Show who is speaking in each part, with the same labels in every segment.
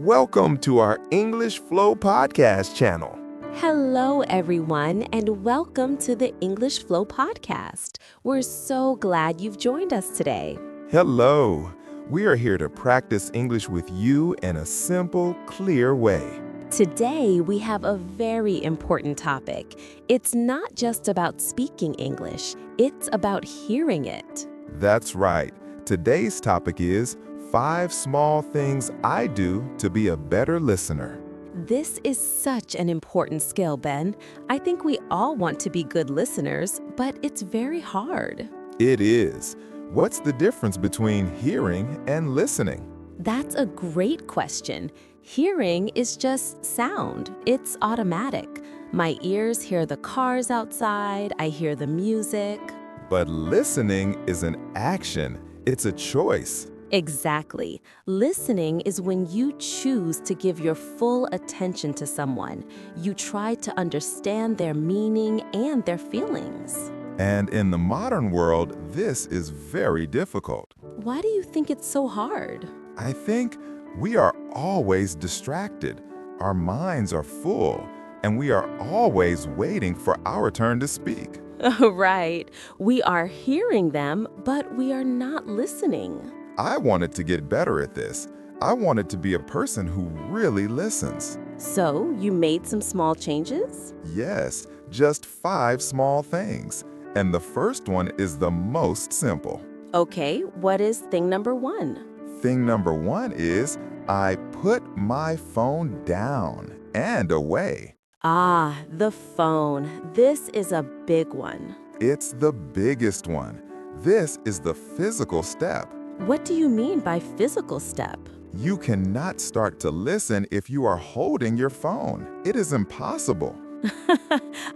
Speaker 1: Welcome to our English Flow podcast channel.
Speaker 2: Hello, everyone, and welcome to the English Flow podcast. We're so glad you've joined us today.
Speaker 1: Hello. We are here to practice English with you in a simple, clear way.
Speaker 2: Today, we have a very important topic. It's not just about speaking English, it's about hearing it.
Speaker 1: That's right. Today's topic is 5 small things I do to be a better listener.
Speaker 2: This is such an important skill, Ben. I think we all want to be good listeners, but it's very hard.
Speaker 1: It is. What's the difference between hearing and listening?
Speaker 2: That's a great question. Hearing is just sound. It's automatic. My ears hear the cars outside, I hear the music.
Speaker 1: But listening is an action. It's a choice.
Speaker 2: Exactly. Listening is when you choose to give your full attention to someone. You try to understand their meaning and their feelings.
Speaker 1: And in the modern world, this is very difficult.
Speaker 2: Why do you think it's so hard?
Speaker 1: I think we are always distracted. Our minds are full, and we are always waiting for our turn to speak.
Speaker 2: Right. We are hearing them, but we are not listening.
Speaker 1: I wanted to get better at this. I wanted to be a person who really listens.
Speaker 2: So, you made some small changes?
Speaker 1: Yes, just 5 small things. And the first one is the most simple.
Speaker 2: Okay, what is thing number 1?
Speaker 1: Thing number 1 is I put my phone down and away.
Speaker 2: Ah, the phone. This is a big one.
Speaker 1: It's the biggest one. This is the physical step.
Speaker 2: What do you mean by physical step?
Speaker 1: You cannot start to listen if you are holding your phone. It is impossible.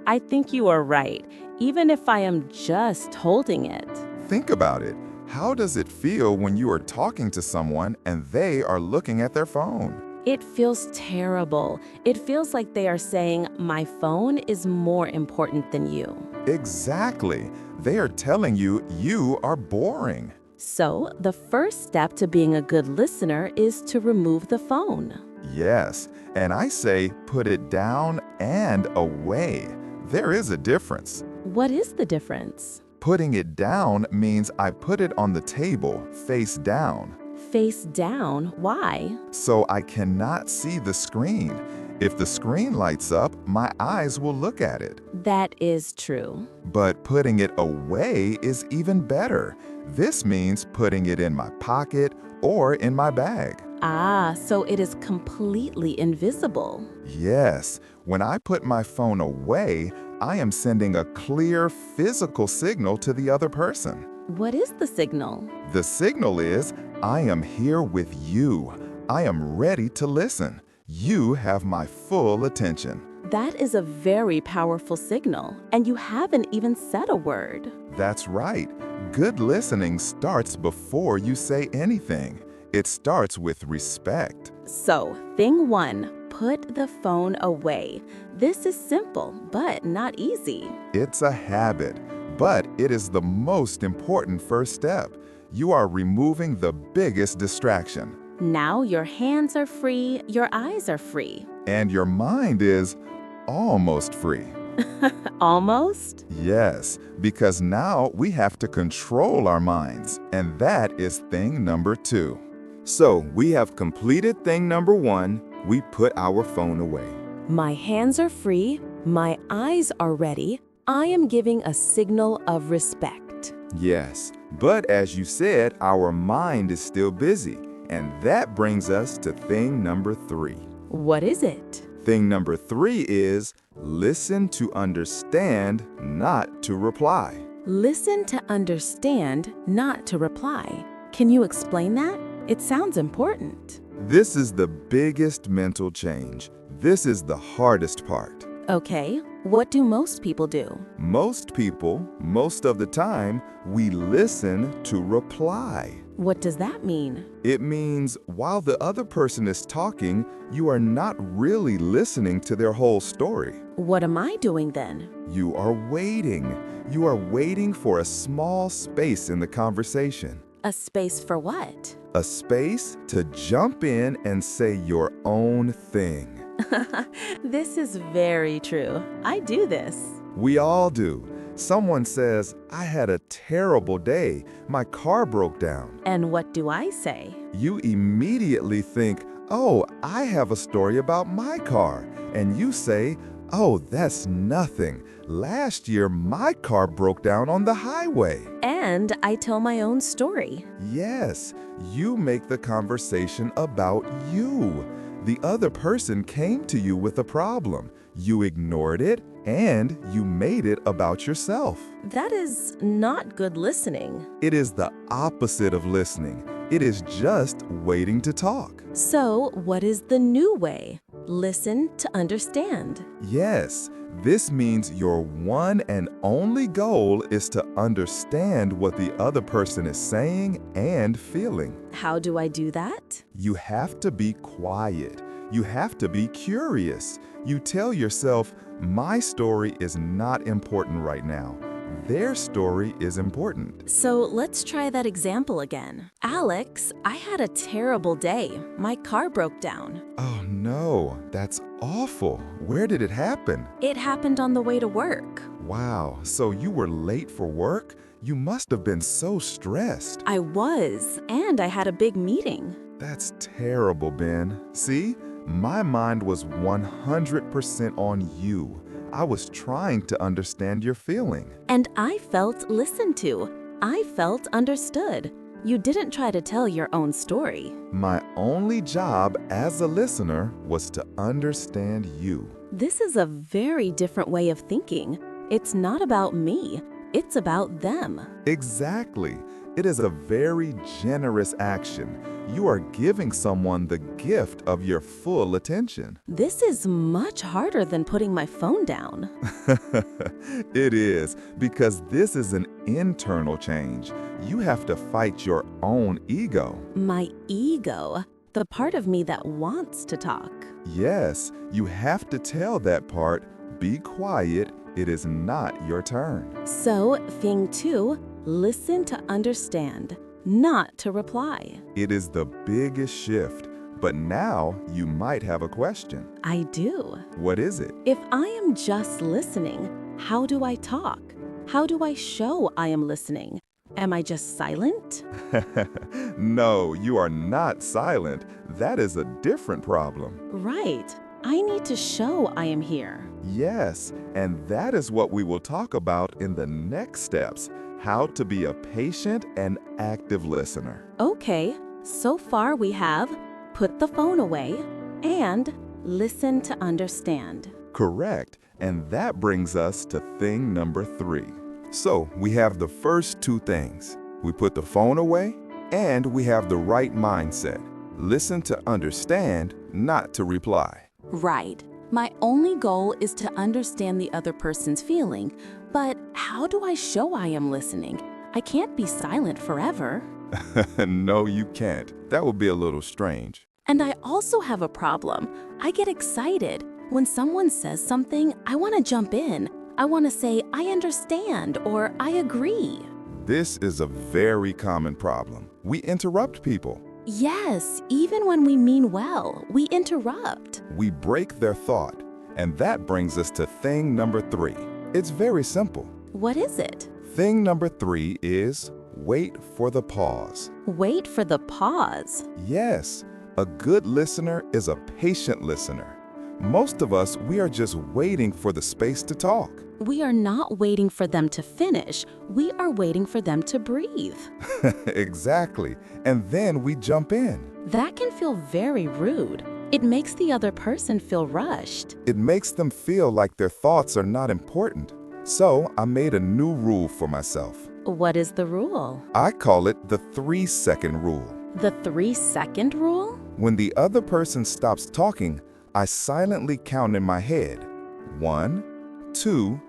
Speaker 2: I think you are right, even if I am just holding it.
Speaker 1: Think about it. How does it feel when you are talking to someone and they are looking at their phone?
Speaker 2: It feels terrible. It feels like they are saying, my phone is more important than you.
Speaker 1: Exactly. They are telling you you are boring.
Speaker 2: So, the first step to being a good listener is to remove the phone.
Speaker 1: Yes, and I say put it down and away. There is a difference.
Speaker 2: What is the difference?
Speaker 1: Putting it down means I put it on the table, face down.
Speaker 2: Face down? Why?
Speaker 1: So I cannot see the screen. If the screen lights up, my eyes will look at it.
Speaker 2: That is true.
Speaker 1: But putting it away is even better. This means putting it in my pocket or in my bag.
Speaker 2: Ah, so it is completely invisible.
Speaker 1: Yes, when I put my phone away, I am sending a clear physical signal to the other person.
Speaker 2: What is the signal?
Speaker 1: The signal is, I am here with you. I am ready to listen. You have my full attention.
Speaker 2: That is a very powerful signal, and you haven't even said a word.
Speaker 1: That's right. Good listening starts before you say anything. It starts with respect.
Speaker 2: So, thing 1, put the phone away. This is simple, but not easy.
Speaker 1: It's a habit, but it is the most important first step. You are removing the biggest distraction.
Speaker 2: Now your hands are free, your eyes are free.
Speaker 1: And your mind is almost free.
Speaker 2: Almost?
Speaker 1: Yes, because now we have to control our minds, and that is thing number 2. So we have completed thing number 1. We put our phone away.
Speaker 2: My hands are free, my eyes are ready. I am giving a signal of respect.
Speaker 1: Yes, but as you said, our mind is still busy, and that brings us to thing number 3.
Speaker 2: What is it?
Speaker 1: Thing number 3 is listen to understand, not to reply.
Speaker 2: Listen to understand, not to reply. Can you explain that? It sounds important.
Speaker 1: This is the biggest mental change. This is the hardest part.
Speaker 2: Okay, what do most people do?
Speaker 1: Most people, most of the time, we listen to reply.
Speaker 2: What does that mean?
Speaker 1: It means while the other person is talking, you are not really listening to their whole story.
Speaker 2: What am I doing then?
Speaker 1: You are waiting. You are waiting for a small space in the conversation.
Speaker 2: A space for what?
Speaker 1: A space to jump in and say your own thing.
Speaker 2: This is very true. I do this.
Speaker 1: We all do. Someone says, I had a terrible day. My car broke down.
Speaker 2: And what do I say?
Speaker 1: You immediately think, oh, I have a story about my car. And you say, oh, that's nothing. Last year, my car broke down on the highway.
Speaker 2: And I tell my own story.
Speaker 1: Yes, you make the conversation about you. The other person came to you with a problem. You ignored it, and you made it about yourself.
Speaker 2: That is not good listening.
Speaker 1: It is the opposite of listening. It is just waiting to talk.
Speaker 2: So, what is the new way? Listen to understand.
Speaker 1: Yes, this means your one and only goal is to understand what the other person is saying and feeling.
Speaker 2: How do I do that?
Speaker 1: You have to be quiet. You have to be curious. You tell yourself, my story is not important right now. Their story is important.
Speaker 2: So let's try that example again. Alex, I had a terrible day. My car broke down.
Speaker 1: Oh no, that's awful. Where did it happen?
Speaker 2: It happened on the way to work.
Speaker 1: Wow, so you were late for work? You must have been so stressed.
Speaker 2: I was, and I had a big meeting.
Speaker 1: That's terrible, Ben. See, my mind was 100% on you. I was trying to understand your feeling.
Speaker 2: And I felt listened to. I felt understood. You didn't try to tell your own story.
Speaker 1: My only job as a listener was to understand you.
Speaker 2: This is a very different way of thinking. It's not about me. It's about them.
Speaker 1: Exactly. It is a very generous action. You are giving someone the gift of your full attention.
Speaker 2: This is much harder than putting my phone down.
Speaker 1: It is, because this is an internal change. You have to fight your own ego.
Speaker 2: My ego, the part of me that wants to talk.
Speaker 1: Yes, you have to tell that part, be quiet, it is not your turn.
Speaker 2: So, thing 2, listen to understand, not to reply.
Speaker 1: It is the biggest shift, but now you might have a question.
Speaker 2: I do.
Speaker 1: What is it?
Speaker 2: If I am just listening, how do I talk? How do I show I am listening? Am I just silent?
Speaker 1: No, you are not silent. That is a different problem.
Speaker 2: Right. I need to show I am here.
Speaker 1: Yes, and that is what we will talk about in the next steps, how to be a patient and active listener.
Speaker 2: Okay, so far we have put the phone away and listen to understand.
Speaker 1: Correct, and that brings us to thing number 3. So we have the first 2 things. We put the phone away and we have the right mindset. Listen to understand, not to reply.
Speaker 2: Right. My only goal is to understand the other person's feeling, but how do I show I am listening? I can't be silent forever.
Speaker 1: No, you can't. That would be a little strange.
Speaker 2: And I also have a problem. I get excited. When someone says something, I want to jump in. I want to say, I understand, or I agree.
Speaker 1: This is a very common problem. We interrupt people.
Speaker 2: Yes, even when we mean well, we interrupt.
Speaker 1: We break their thought. And that brings us to thing number 3. It's very simple.
Speaker 2: What is it?
Speaker 1: Thing number 3 is wait for the pause.
Speaker 2: Wait for the pause.
Speaker 1: Yes, a good listener is a patient listener. Most of us, we are just waiting for the space to talk.
Speaker 2: We are not waiting for them to finish. We are waiting for them to breathe.
Speaker 1: Exactly. And then we jump in.
Speaker 2: That can feel very rude. It makes the other person feel rushed.
Speaker 1: It makes them feel like their thoughts are not important. So I made a new rule for myself.
Speaker 2: What is the rule?
Speaker 1: I call it the 3-second rule.
Speaker 2: The 3-second rule?
Speaker 1: When the other person stops talking, I silently count in my head. 1, 2,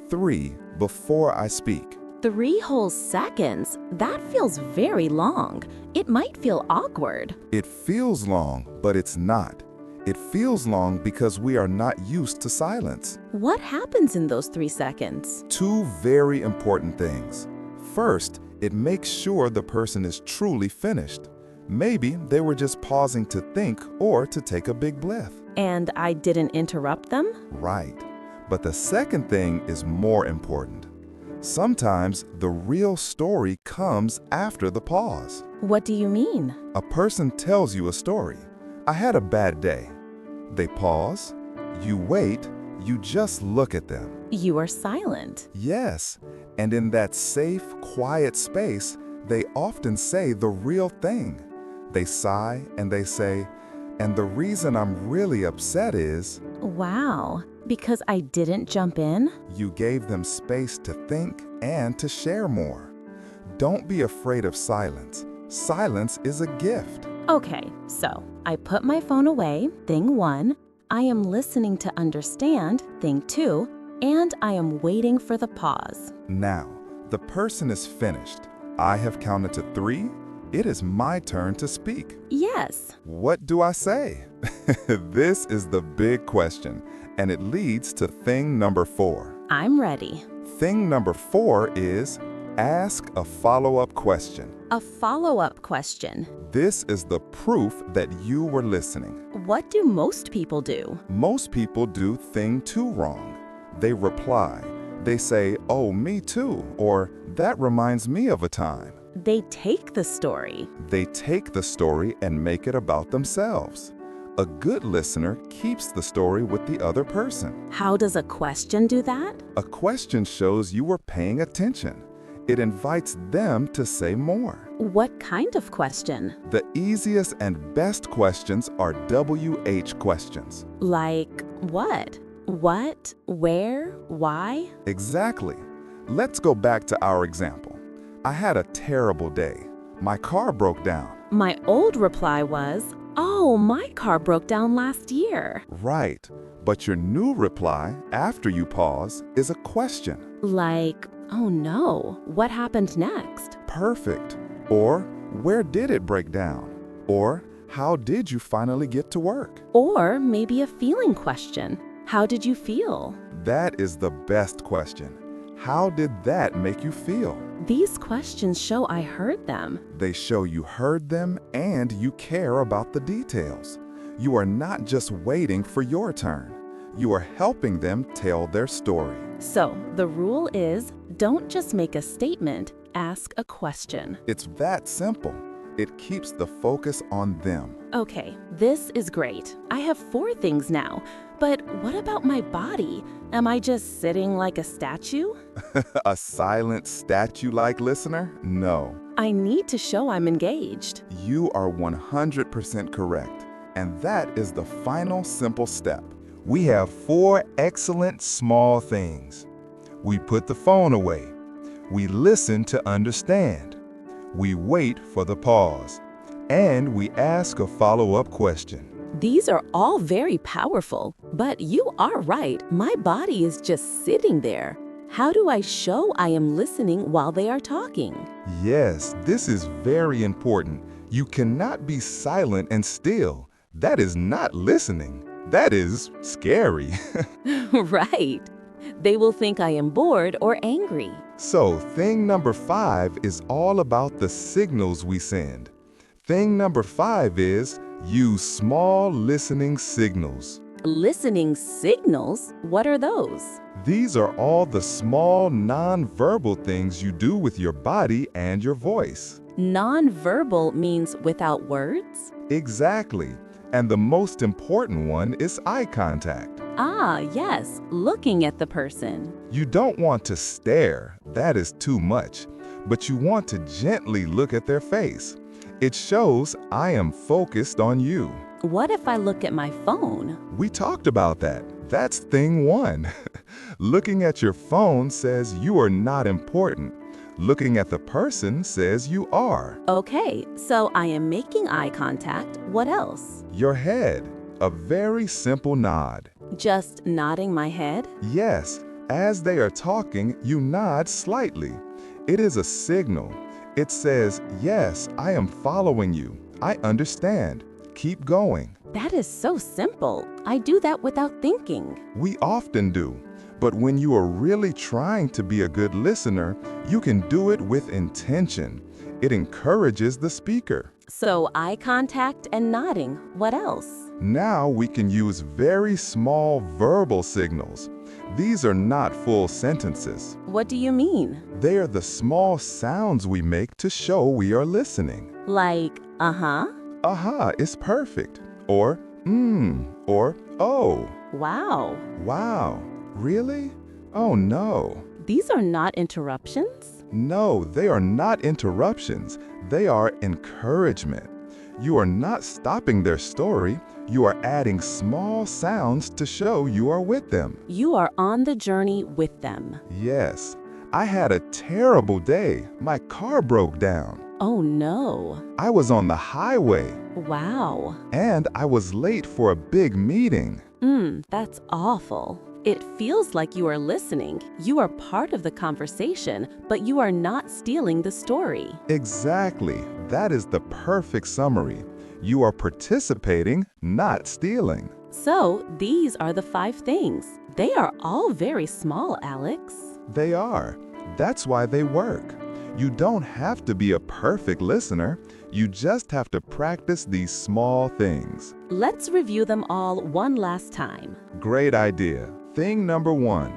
Speaker 1: 3 before I speak.
Speaker 2: 3 whole seconds? That feels very long. It might feel awkward.
Speaker 1: It feels long, but it's not. It feels long because we are not used to silence.
Speaker 2: What happens in those 3 seconds?
Speaker 1: 2 very important things. First, It makes sure the person is truly finished. Maybe they were just pausing to think or to take a big breath.
Speaker 2: And I didn't interrupt them?
Speaker 1: Right. But the second thing is more important. Sometimes the real story comes after the pause.
Speaker 2: What do you mean?
Speaker 1: A person tells you a story. I had a bad day. They pause, you wait, you just look at them.
Speaker 2: You are silent.
Speaker 1: Yes, and in that safe, quiet space, they often say the real thing. They sigh and they say, and the reason I'm really upset is…
Speaker 2: Wow. Because I didn't jump in?
Speaker 1: You gave them space to think and to share more. Don't be afraid of silence. Silence is a gift.
Speaker 2: Okay, so I put my phone away, thing 1. I am listening to understand, thing 2. And I am waiting for the pause.
Speaker 1: Now, the person is finished. I have counted to 3. It is my turn to speak.
Speaker 2: Yes.
Speaker 1: What do I say? This is the big question, and it leads to thing number 4.
Speaker 2: I'm ready.
Speaker 1: Thing number 4 is ask a follow-up question.
Speaker 2: A follow-up question.
Speaker 1: This is the proof that you were listening.
Speaker 2: What do most people do?
Speaker 1: Most people do thing 2 wrong. They reply. They say, oh, me too, or that reminds me of a time.
Speaker 2: They take the story.
Speaker 1: They take the story and make it about themselves. A good listener keeps the story with the other person.
Speaker 2: How does a question do that?
Speaker 1: A question shows you were paying attention. It invites them to say more.
Speaker 2: What kind of question?
Speaker 1: The easiest and best questions are WH questions.
Speaker 2: Like what? What? Where? Why?
Speaker 1: Exactly. Let's go back to our example. I had a terrible day. My car broke down.
Speaker 2: My old reply was, oh, my car broke down last year.
Speaker 1: Right. But your new reply, after you pause, is a question.
Speaker 2: Like, oh no, what happened next?
Speaker 1: Perfect. Or, where did it break down? Or, how did you finally get to work?
Speaker 2: Or maybe a feeling question. How did you feel?
Speaker 1: That is the best question. How did that make you feel?
Speaker 2: These questions show I heard them.
Speaker 1: They show you heard them and you care about the details. You are not just waiting for your turn. You are helping them tell their story.
Speaker 2: So, the rule is, don't just make a statement, ask a question.
Speaker 1: It's that simple. It keeps the focus on them.
Speaker 2: Okay, this is great. I have 4 things now. But what about my body? Am I just sitting like a statue?
Speaker 1: A silent statue-like listener? No.
Speaker 2: I need to show I'm engaged.
Speaker 1: You are 100% correct. And that is the final simple step. We have 4 excellent small things. We put the phone away. We listen to understand. We wait for the pause. And we ask a follow-up question.
Speaker 2: These are all very powerful, but you are right. My body is just sitting there. How do I show I am listening while they are talking?
Speaker 1: Yes, this is very important. You cannot be silent and still. That is not listening. That is scary.
Speaker 2: Right. They will think I am bored or angry.
Speaker 1: So, thing number 5 is all about the signals we send. Thing number 5 is use small listening signals.
Speaker 2: Listening signals? What are those?
Speaker 1: These are all the small non-verbal things you do with your body and your voice.
Speaker 2: Non-verbal means without words?
Speaker 1: Exactly. And the most important one is eye contact.
Speaker 2: Ah, yes, looking at the person.
Speaker 1: You don't want to stare, that is too much, but you want to gently look at their face. It shows I am focused on you.
Speaker 2: What if I look at my phone?
Speaker 1: We talked about that. That's thing 1. Looking at your phone says you are not important. Looking at the person says you are.
Speaker 2: Okay, so I am making eye contact. What else?
Speaker 1: Your head, a very simple nod.
Speaker 2: Just nodding my head?
Speaker 1: Yes, as they are talking, you nod slightly. It is a signal. It says, yes, I am following you. I understand. Keep going.
Speaker 2: That is so simple. I do that without thinking.
Speaker 1: We often do, But when you are really trying to be a good listener, you can do it with intention. It encourages the speaker.
Speaker 2: So eye contact and nodding. What else?
Speaker 1: Now we can use very small verbal signals. These are not full sentences.
Speaker 2: What do you mean?
Speaker 1: They are the small sounds we make to show we are listening.
Speaker 2: Like, uh-huh?
Speaker 1: Aha is perfect. Or, or oh.
Speaker 2: Wow.
Speaker 1: Wow. Really? Oh no.
Speaker 2: These are not interruptions?
Speaker 1: No, they are not interruptions. They are encouragement. You are not stopping their story. You are adding small sounds to show you are with them.
Speaker 2: You are on the journey with them.
Speaker 1: Yes. I had a terrible day. My car broke down.
Speaker 2: Oh no.
Speaker 1: I was on the highway.
Speaker 2: Wow.
Speaker 1: And I was late for a big meeting.
Speaker 2: That's awful. It feels like you are listening. You are part of the conversation, but you are not stealing the story.
Speaker 1: Exactly. That is the perfect summary. You are participating, not stealing.
Speaker 2: So, these are the 5 things. They are all very small, Alex.
Speaker 1: They are. That's why they work. You don't have to be a perfect listener. You just have to practice these small things.
Speaker 2: Let's review them all one last time.
Speaker 1: Great idea. Thing number 1,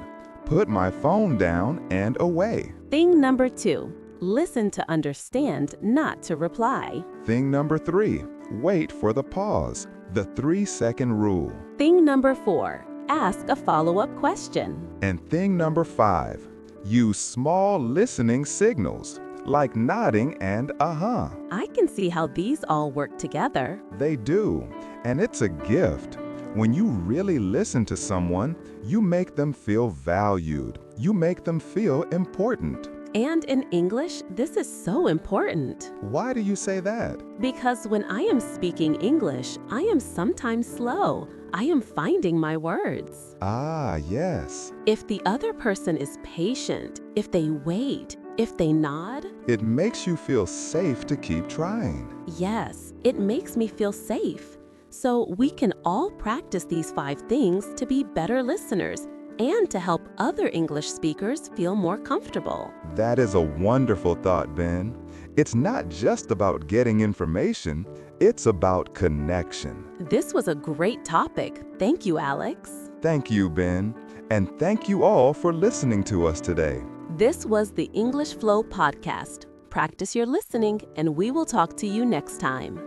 Speaker 1: put my phone down and away.
Speaker 2: Thing number 2, listen to understand, not to reply.
Speaker 1: Thing number 3, wait for the pause, the 3-second rule.
Speaker 2: Thing number 4, ask a follow-up question.
Speaker 1: And thing number 5, use small listening signals, like nodding and uh-huh.
Speaker 2: I can see how these all work together.
Speaker 1: They do, and it's a gift. When you really listen to someone, you make them feel valued. You make them feel important.
Speaker 2: And in English, this is so important.
Speaker 1: Why do you say that?
Speaker 2: Because when I am speaking English, I am sometimes slow. I am finding my words.
Speaker 1: Ah, yes.
Speaker 2: If the other person is patient, if they wait, if they nod,
Speaker 1: It makes you feel safe to keep trying.
Speaker 2: yes, it makes me feel safe. So we can all practice these 5 things to be better listeners and to help other English speakers feel more comfortable.
Speaker 1: That is a wonderful thought, Ben. It's not just about getting information, it's about connection.
Speaker 2: This was a great topic. Thank you, Alex.
Speaker 1: Thank you, Ben. And thank you all for listening to us today.
Speaker 2: This was the English Flow Podcast. Practice your listening, and we will talk to you next time.